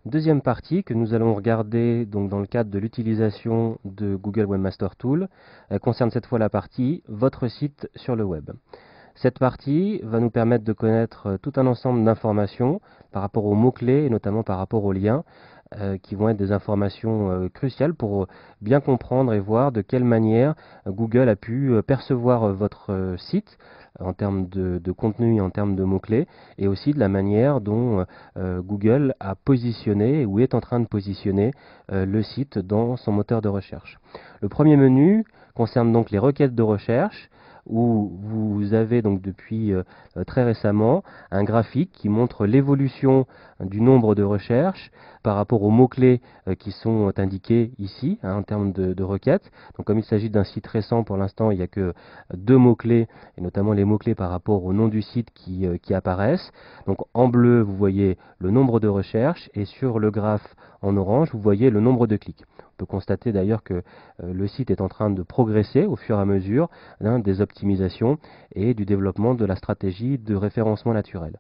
Deuxième partie que nous allons regarder donc dans le cadre de l'utilisation de Google Webmaster Tool concerne cette fois la partie votre site sur le web. Cette partie va nous permettre de connaître tout un ensemble d'informations par rapport aux mots-clés et notamment par rapport aux liens qui vont être des informations cruciales pour bien comprendre et voir de quelle manière Google a pu percevoir votre site en termes de contenu et en termes de mots-clés, et aussi de la manière dont Google a positionné ou est en train de positionner le site dans son moteur de recherche. Le premier menu concerne donc les requêtes de recherche, où vous avez donc depuis très récemment un graphique qui montre l'évolution du nombre de recherches par rapport aux mots-clés qui sont indiqués ici en termes de requêtes. Donc comme il s'agit d'un site récent, pour l'instant il n'y a que deux mots-clés, et notamment les mots-clés par rapport au nom du site qui apparaissent. Donc en bleu vous voyez le nombre de recherches, et sur le graphe en orange vous voyez le nombre de clics. On peut constater d'ailleurs que le site est en train de progresser au fur et à mesure des optimisations et du développement de la stratégie de référencement naturel.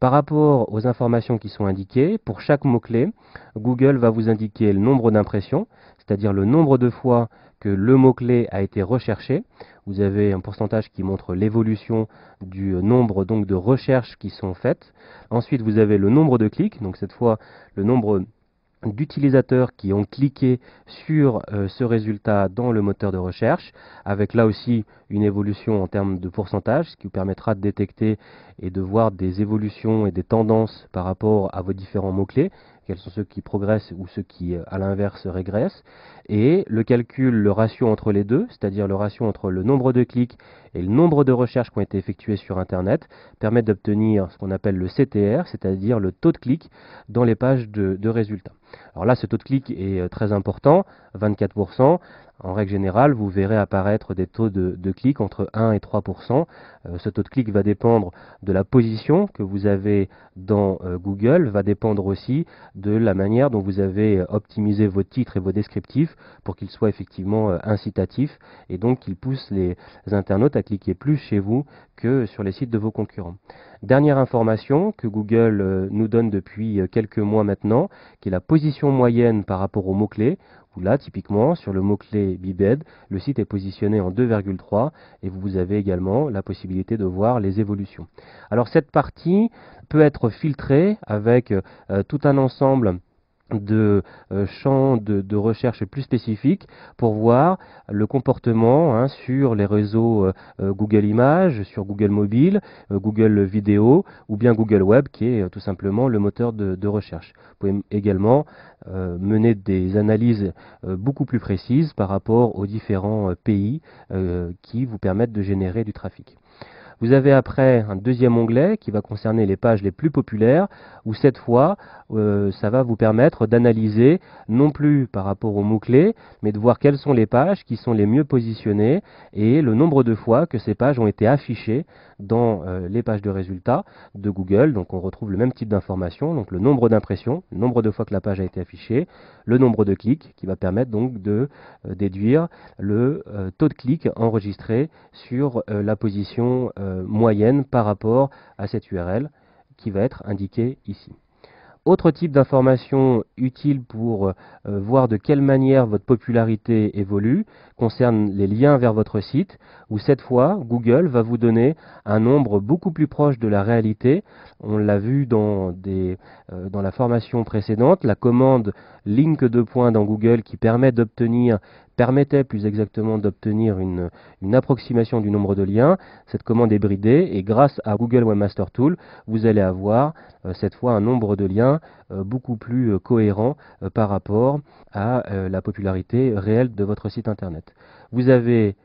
Par rapport aux informations qui sont indiquées, pour chaque mot-clé, Google va vous indiquer le nombre d'impressions, c'est-à-dire le nombre de fois que le mot-clé a été recherché. Vous avez un pourcentage qui montre l'évolution du nombre donc de recherches qui sont faites. Ensuite, vous avez le nombre de clics, donc cette fois le nombre d'utilisateurs qui ont cliqué sur ce résultat dans le moteur de recherche, avec là aussi une évolution en termes de pourcentage, ce qui vous permettra de détecter et de voir des évolutions et des tendances par rapport à vos différents mots-clés, quels sont ceux qui progressent ou ceux qui, à l'inverse, régressent, et le calcul, le ratio entre les deux, c'est-à-dire le ratio entre le nombre de clics et le nombre de recherches qui ont été effectuées sur Internet, permet d'obtenir ce qu'on appelle le CTR, c'est-à-dire le taux de clic dans les pages de résultats. Alors là, ce taux de clic est très important, 24%. En règle générale, vous verrez apparaître des taux de clic entre 1 et 3%. Ce taux de clic va dépendre de la position que vous avez dans Google, va dépendre aussi de la manière dont vous avez optimisé vos titres et vos descriptifs pour qu'ils soient effectivement incitatifs, et donc qu'ils poussent les internautes à cliquer plus chez vous que sur les sites de vos concurrents. Dernière information que Google nous donne depuis quelques mois maintenant, qui est la position moyenne par rapport aux mots-clés, où là, typiquement, sur le mot-clé Bibed, le site est positionné en 2,3, et vous avez également la possibilité de voir les évolutions. Alors cette partie peut être filtrée avec tout un ensemble de champs de recherche plus spécifiques pour voir le comportement sur les réseaux Google Images, sur Google Mobile, Google Vidéo ou bien Google Web, qui est tout simplement le moteur de recherche. Vous pouvez également mener des analyses beaucoup plus précises par rapport aux différents pays qui vous permettent de générer du trafic. Vous avez après un deuxième onglet qui va concerner les pages les plus populaires, où cette fois, ça va vous permettre d'analyser non plus par rapport aux mots-clés, mais de voir quelles sont les pages qui sont les mieux positionnées et le nombre de fois que ces pages ont été affichées dans les pages de résultats de Google. Donc on retrouve le même type d'information, donc le nombre d'impressions, le nombre de fois que la page a été affichée, le nombre de clics, qui va permettre donc de déduire le taux de clic enregistré sur la position moyenne par rapport à cette URL qui va être indiquée ici. Autre type d'information utile pour voir de quelle manière votre popularité évolue concerne les liens vers votre site, où cette fois Google va vous donner un nombre beaucoup plus proche de la réalité. On l'a vu dans la formation précédente, la commande link dans Google qui permettait plus exactement d'obtenir une approximation du nombre de liens. Cette commande est bridée, et grâce à Google Webmaster Tool, vous allez avoir cette fois un nombre de liens beaucoup plus cohérent par rapport à la popularité réelle de votre site internet. Vous avez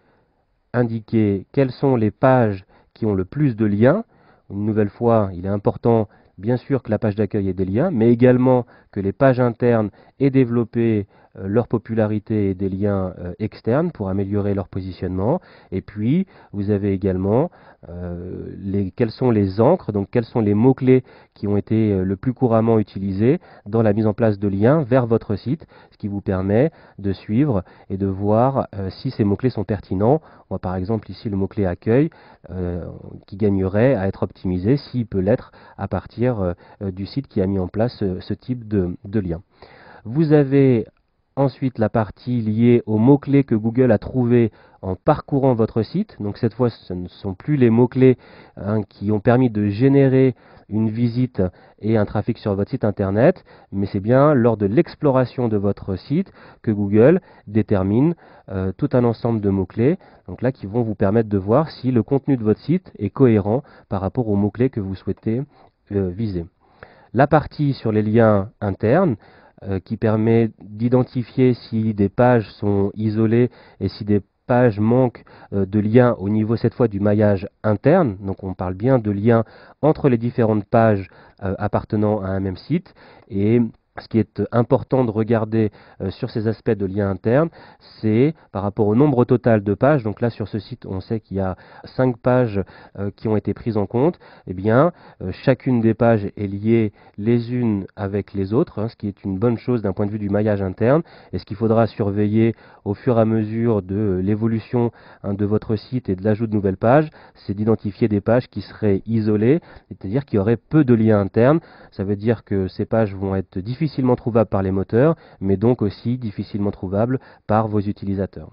indiqué quelles sont les pages qui ont le plus de liens. Une nouvelle fois, il est important bien sûr que la page d'accueil ait des liens, mais également que les pages internes aient développé leur popularité et des liens externes pour améliorer leur positionnement. Et puis, vous avez également quelles sont les encres, donc quels sont les mots-clés qui ont été le plus couramment utilisés dans la mise en place de liens vers votre site, ce qui vous permet de suivre et de voir si ces mots-clés sont pertinents. On voit par exemple ici le mot-clé accueil qui gagnerait à être optimisé s'il peut l'être à partir du site qui a mis en place ce type de lien. Vous avez ensuite la partie liée aux mots-clés que Google a trouvés en parcourant votre site. Donc cette fois, ce ne sont plus les mots-clés qui ont permis de générer une visite et un trafic sur votre site internet, mais c'est bien lors de l'exploration de votre site que Google détermine tout un ensemble de mots-clés, donc là qui vont vous permettre de voir si le contenu de votre site est cohérent par rapport aux mots-clés que vous souhaitez viser. La partie sur les liens internes, qui permet d'identifier si des pages sont isolées et si des pages manquent de liens au niveau cette fois du maillage interne. Donc on parle bien de liens entre les différentes pages appartenant à un même site. Et ce qui est important de regarder sur ces aspects de liens internes, c'est par rapport au nombre total de pages. Donc là sur ce site, on sait qu'il y a 5 pages qui ont été prises en compte. Eh bien, chacune des pages est liée les unes avec les autres, ce qui est une bonne chose d'un point de vue du maillage interne. Et ce qu'il faudra surveiller au fur et à mesure de l'évolution de votre site et de l'ajout de nouvelles pages, c'est d'identifier des pages qui seraient isolées, c'est-à-dire qu'il y aurait peu de liens internes. Ça veut dire que ces pages vont être difficilement trouvables par les moteurs, mais donc aussi difficilement trouvables par vos utilisateurs.